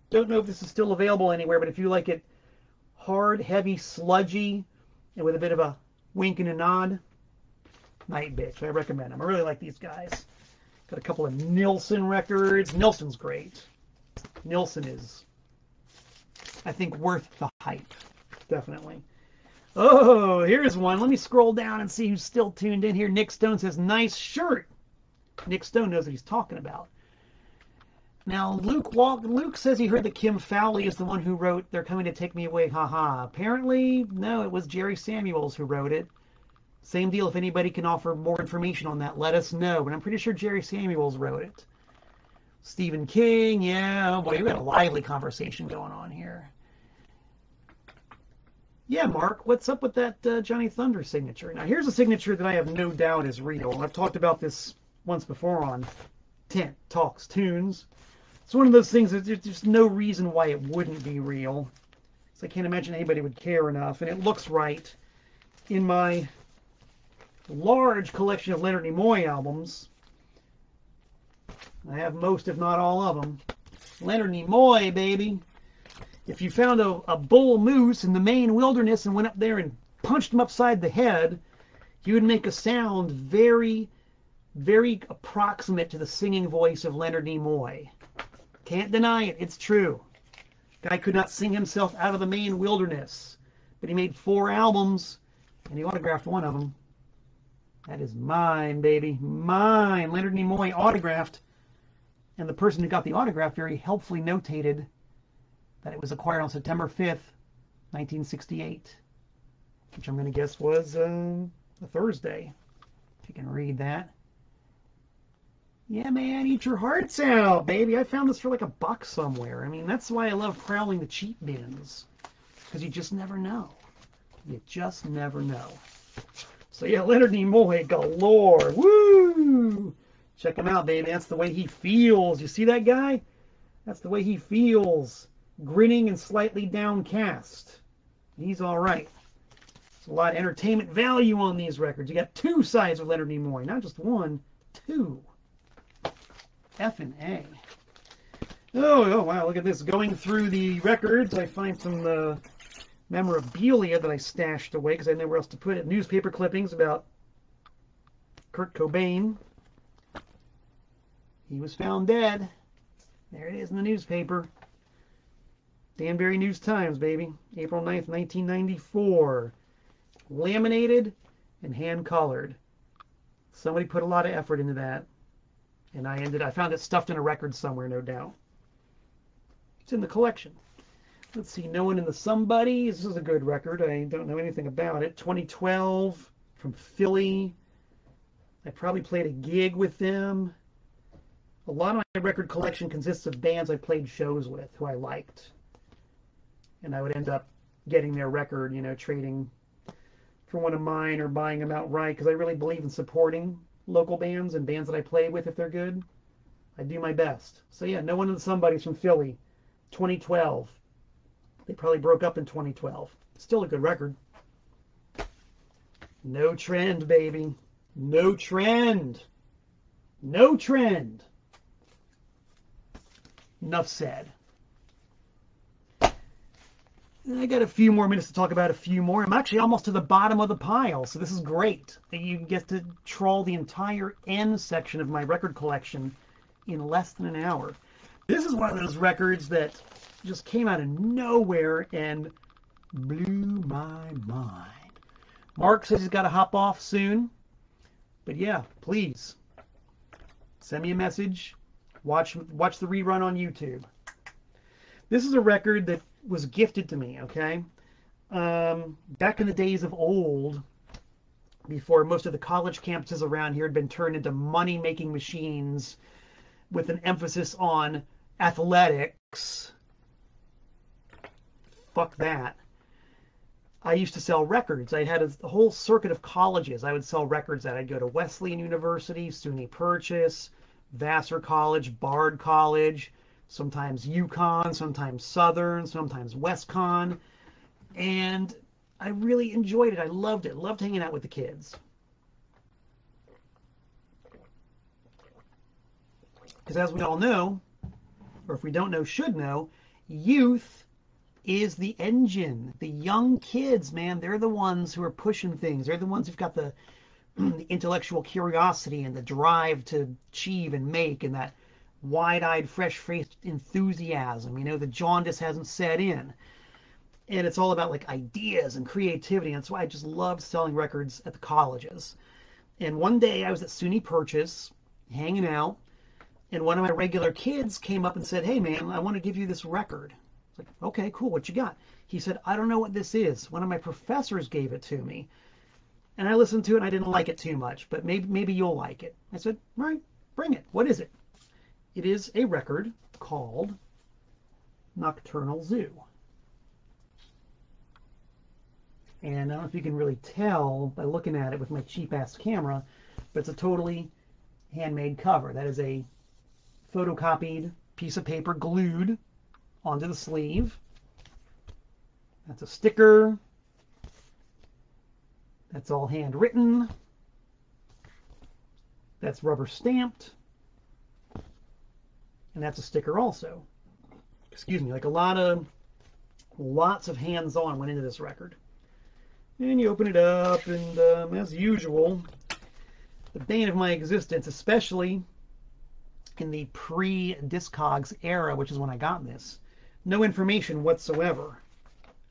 Don't know if this is still available anywhere, but if you like it hard, heavy, sludgy, and with a bit of a wink and a nod, Night Bitch. I recommend them. I really like these guys. Got a couple of Nilsson records. Nilsson's great. Nilsson is, I think, worth the hype. Definitely. Oh, here's one. Let me scroll down and see who's still tuned in here. Nick Stone says, nice shirt. Nick Stone knows what he's talking about. Now, Luke says he heard that Kim Fowley is the one who wrote They're Coming to Take Me Away, haha. Apparently, no, it was Jerry Samuels who wrote it. Same deal, if anybody can offer more information on that, let us know. But I'm pretty sure Jerry Samuels wrote it. Stephen King, yeah. Oh boy, we got a lively conversation going on here. Yeah, Mark, what's up with that Johnny Thunder signature? Now, here's a signature that I have no doubt is real. I've talked about this once before on Tent Talks Tunes. It's one of those things that there's just no reason why it wouldn't be real. So I can't imagine anybody would care enough. And it looks right. In my large collection of Leonard Nimoy albums, I have most, if not all of them. Leonard Nimoy, baby. If you found a bull moose in the Maine wilderness and went up there and punched him upside the head, he would make a sound very, very approximate to the singing voice of Leonard Nimoy. Can't deny it. It's true. Guy could not sing himself out of the Maine wilderness. But he made 4 albums, and he autographed one of them. That is mine, baby. Mine. Leonard Nimoy autographed. And the person who got the autograph very helpfully notated that it was acquired on September 5th, 1968. Which I'm going to guess was a Thursday. If you can read that. Yeah, man, eat your hearts out, baby. I found this for like $1 somewhere. I mean, that's why I love prowling the cheap bins. Because you just never know. You just never know. So yeah, Leonard Nimoy galore. Woo! Check him out, baby. That's the way he feels. You see that guy? That's the way he feels. Grinning and slightly downcast. He's all right. There's a lot of entertainment value on these records. You got 2 sides of Leonard Nimoy, not just 1, 2. F and A. Oh, wow, look at this. Going through the records, I find some memorabilia that I stashed away because I had nowhere else to put it. Newspaper clippings about Kurt Cobain. He was found dead. There it is in the newspaper. Danbury News Times, baby. April 9th, 1994. Laminated and hand-colored. Somebody put a lot of effort into that. And I found it stuffed in a record somewhere, no doubt. It's in the collection. Let's see, No One in the Somebody. This is a good record. I don't know anything about it. 2012 from Philly. I probably played a gig with them. A lot of my record collection consists of bands I played shows with who I liked. And I would end up getting their record, you know, trading for one of mine or buying them outright because I really believe in supporting local bands and bands that I play with if they're good. I do my best. So yeah, No One in the Somebody's from Philly. 2012. They probably broke up in 2012. Still a good record. No Trend, baby. No Trend. No Trend. Enough said. I got a few more minutes to talk about a few more. I'm actually almost to the bottom of the pile, so this is great. You get to trawl the entire end section of my record collection in less than an hour. This is one of those records that just came out of nowhere and blew my mind. Mark says he's got to hop off soon. But yeah, please send me a message. Watch the rerun on YouTube. This is a record that was gifted to me, okay? Back in the days of old, before most of the college campuses around here had been turned into money-making machines with an emphasis on athletics. Fuck that. I used to sell records. I had a whole circuit of colleges I would sell records at. I'd go to Wesleyan University, SUNY Purchase, Vassar College, Bard College, sometimes UConn, sometimes Southern, sometimes WestConn. And I really enjoyed it. I loved it. Loved hanging out with the kids. Because as we all know, or if we don't know, should know, youth is the engine. The young kids, man, they're the ones who are pushing things. They're the ones who've got the intellectual curiosity and the drive to achieve and make, and that wide-eyed, fresh-faced enthusiasm. You know, the jaundice hasn't set in. And it's all about like ideas and creativity. And that's why I just loved selling records at the colleges. And one day I was at SUNY Purchase hanging out, and one of my regular kids came up and said, "Hey man, I want to give you this record." I was like, "Okay, cool, what you got?" He said, "I don't know what this is. One of my professors gave it to me. And I listened to it and I didn't like it too much, but maybe you'll like it." I said, "All right, bring it. What is it?" It is a record called Nocturnal Zoo. And I don't know if you can really tell by looking at it with my cheap-ass camera, but it's a totally handmade cover. That is a photocopied piece of paper glued onto the sleeve. That's a sticker. That's all handwritten. That's rubber stamped. And that's a sticker also. Excuse me, like lots of hands-on went into this record. And you open it up, and as usual, the bane of my existence, especially in the pre-Discogs era, which is when I got this, no information whatsoever.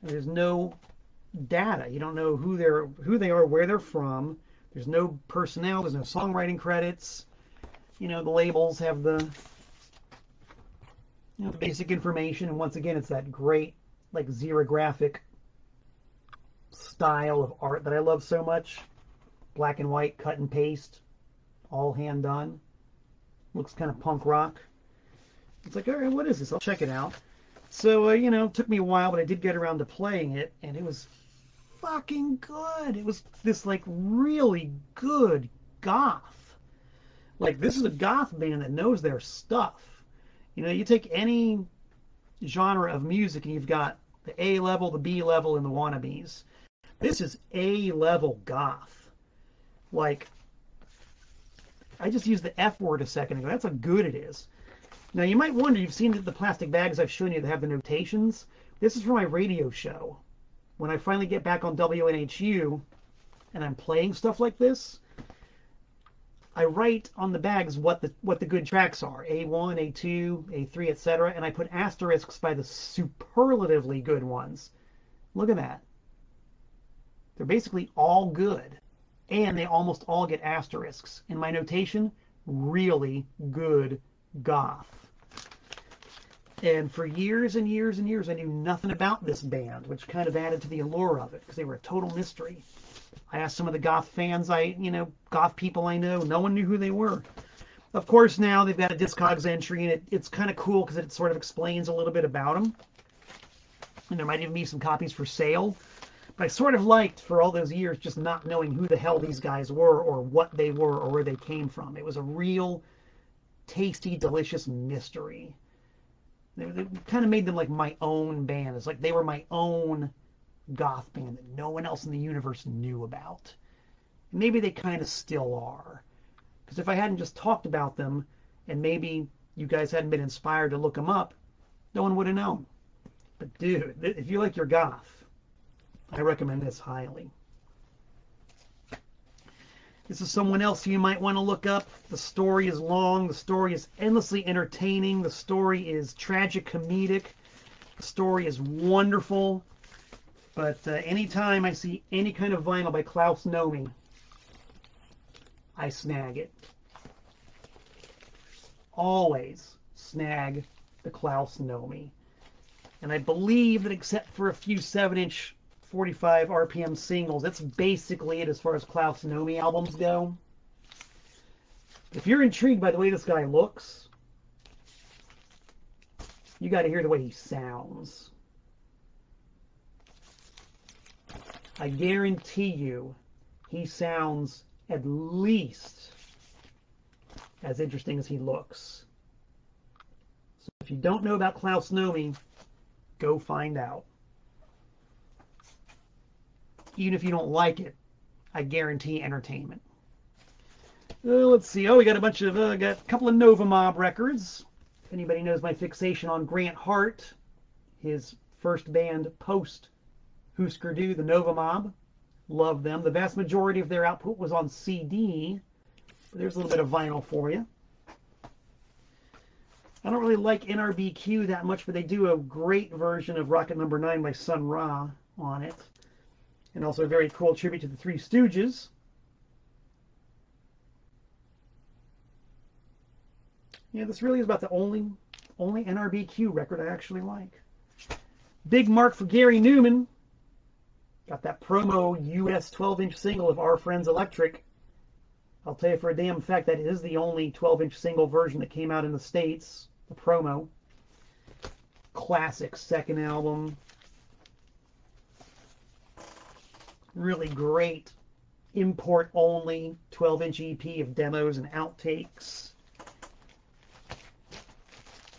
There's no data. You don't know who they are, where they're from. There's no personnel. There's no songwriting credits. You know, the labels have the basic information, and once again, it's that great, like, xerographic style of art that I love so much. Black and white, cut and paste, all hand done. Looks kind of punk rock. It's like, all right, what is this? I'll check it out. So, it took me a while, but I did get around to playing it, and it was fucking good. It was this, like, really good goth. Like, this is a goth band that knows their stuff. You take any genre of music, and you've got the A level, the B level, and the wannabes. This is A level goth. Like, I just used the F word a second ago. That's how good it is. Now, you might wonder, you've seen the plastic bags I've shown you that have the notations. This is for my radio show. When I finally get back on WNHU and I'm playing stuff like this, I write on the bags what the good tracks are. A1, A2, A3, etc. And I put asterisks by the superlatively good ones. Look at that. They're basically all good. And they almost all get asterisks. In my notation, really good goth. And for years and years and years, I knew nothing about this band, which kind of added to the allure of it, because they were a total mystery. I asked some of the goth fans, goth people I know, no one knew who they were. Of course, now they've got a Discogs entry, and it's kind of cool because it sort of explains a little bit about them. And there might even be some copies for sale. But I sort of liked, for all those years, just not knowing who the hell these guys were, or what they were, or where they came from. It was a real tasty, delicious mystery. They kind of made them like my own band. It's like they were my own goth band that no one else in the universe knew about. Maybe they kind of still are. Because if I hadn't just talked about them, and maybe you guys hadn't been inspired to look them up, no one would have known. But dude, if you like your goth, I recommend this highly. This is someone else you might want to look up. The story is long. The story is endlessly entertaining. The story is tragic comedic. The story is wonderful. But anytime I see any kind of vinyl by Klaus Nomi, I snag it. Always snag the Klaus Nomi. And I believe that except for a few 7-inch 45 RPM singles, that's basically it as far as Klaus Nomi albums go. If you're intrigued by the way this guy looks, you got to hear the way he sounds. I guarantee you he sounds at least as interesting as he looks. So if you don't know about Klaus Nomi, go find out. Even if you don't like it, I guarantee entertainment. Let's see. Oh, we got a bunch of, got a couple of Nova Mob records. If anybody knows my fixation on Grant Hart, his first band post Husker Du, the Nova Mob. Love them. The vast majority of their output was on CD. But there's a little bit of vinyl for you. I don't really like NRBQ that much, but they do a great version of Rocket Number 9 by Sun Ra on it. And also a very cool tribute to the Three Stooges. Yeah, this really is about the only NRBQ record I actually like. Big mark for Gary Numan. Got that promo US 12-inch single of Our Friends Electric. I'll tell you for a damn fact that is the only 12-inch single version that came out in the States. The promo. Classic second album. Really great import-only 12-inch EP of demos and outtakes.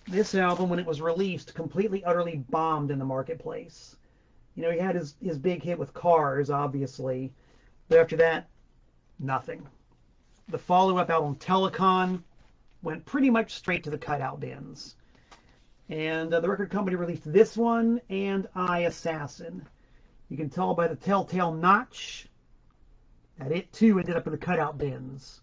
This album, when it was released, completely, utterly bombed in the marketplace. You know, he had his big hit with Cars, obviously. But after that, nothing. The follow-up album, Telecon, went pretty much straight to the cutout bins. And the record company released this one and I, Assassin. You can tell by the telltale notch that it too ended up in the cutout bins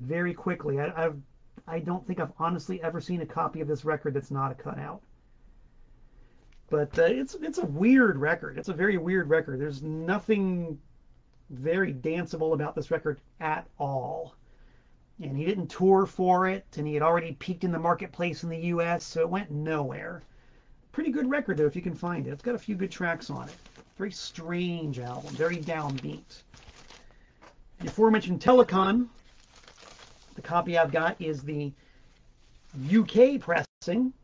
very quickly. I don't think I've honestly ever seen a copy of this record that's not a cutout. But it's a weird record. It's a very weird record. There's nothing very danceable about this record at all. And he didn't tour for it, and he had already peaked in the marketplace in the US, so it went nowhere. Pretty good record, though, if you can find it. It's got a few good tracks on it. Very strange album, very downbeat. The aforementioned Telecon, the copy I've got is the UK pressing.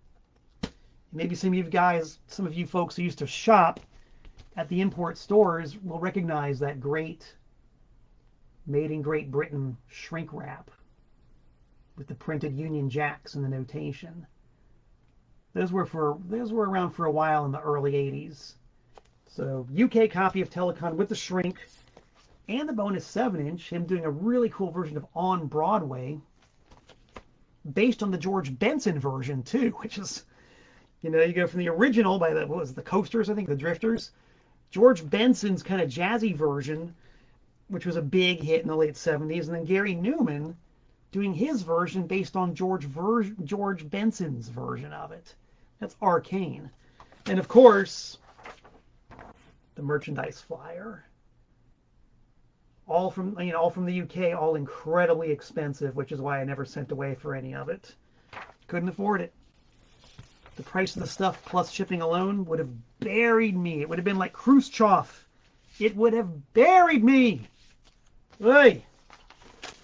Maybe some of you folks who used to shop at the import stores will recognize that great Made in Great Britain shrink wrap with the printed Union Jacks and the notation. Those were around for a while in the early 80s. So UK copy of Telecon with the shrink and the bonus 7-inch, him doing a really cool version of On Broadway based on the George Benson version too, which is, you know, you go from the original by the Coasters, I think, the Drifters, George Benson's kind of jazzy version, which was a big hit in the late 70s, and then Gary Numan doing his version based on George Benson's version of it. That's Arcane. And of course, the merchandise flyer. All from the UK, all incredibly expensive, which is why I never sent away for any of it. Couldn't afford it. The price of the stuff plus shipping alone would have buried me. It would have been like Khrushchev. It would have buried me. Hey,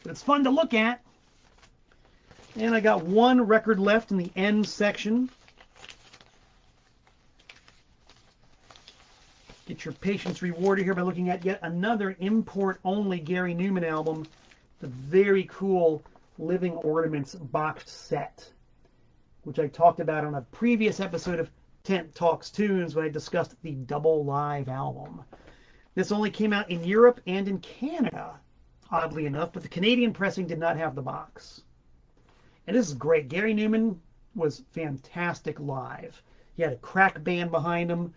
but it's fun to look at. And I got one record left in the end section. Get your patience rewarded here by looking at yet another import-only Gary Numan album, the very cool Living Ornaments boxed set. which I talked about on a previous episode of Tent Talks Tunes when I discussed the Double Live album. This only came out in Europe and in Canada, oddly enough, but the Canadian pressing did not have the box. And this is great. Gary Numan was fantastic live. He had a crack band behind him,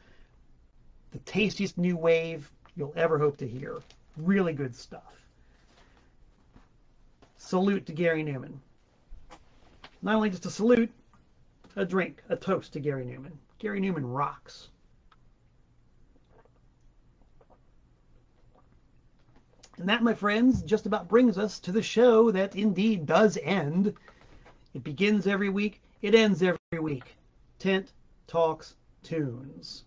the tastiest new wave you'll ever hope to hear. Really good stuff. Salute to Gary Numan. Not only just a salute, a drink, a toast to Gary Numan. Gary Numan rocks. And that, my friends, just about brings us to the show that indeed does end. It begins every week. It ends every week. Tent Talks Tunes.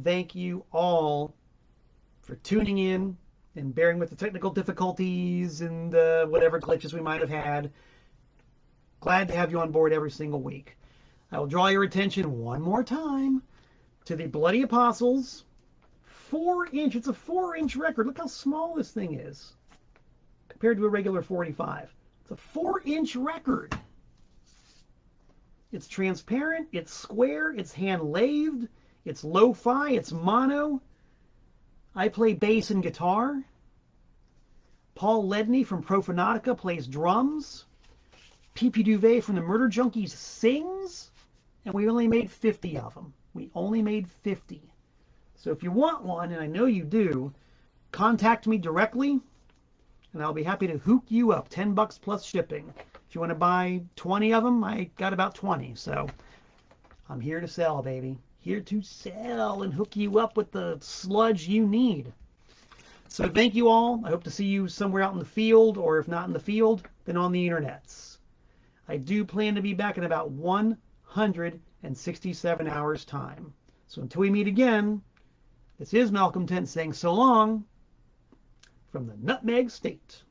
Thank you all for tuning in and bearing with the technical difficulties and whatever glitches we might have had. Glad to have you on board every single week. I will draw your attention one more time to the Bloody Apostles 4-inch. It's a 4-inch record. Look how small this thing is compared to a regular 45. It's a 4-inch record. It's transparent, it's square, it's hand-lathed, it's lo-fi, it's mono. I play bass and guitar. Paul Ledney from Profanatica plays drums. P.P. Duvet from the Murder Junkies sings. And we only made 50 of them. We only made 50. So if you want one, and I know you do, contact me directly, and I'll be happy to hook you up. $10 plus shipping. If you want to buy 20 of them, I got about 20. So I'm here to sell, baby. Here to sell and hook you up with the sludge you need. So thank you all. I hope to see you somewhere out in the field, or if not in the field, then on the internets. I do plan to be back in about 167 hours time. So until we meet again, this is Malcolm Tent saying so long from the Nutmeg State.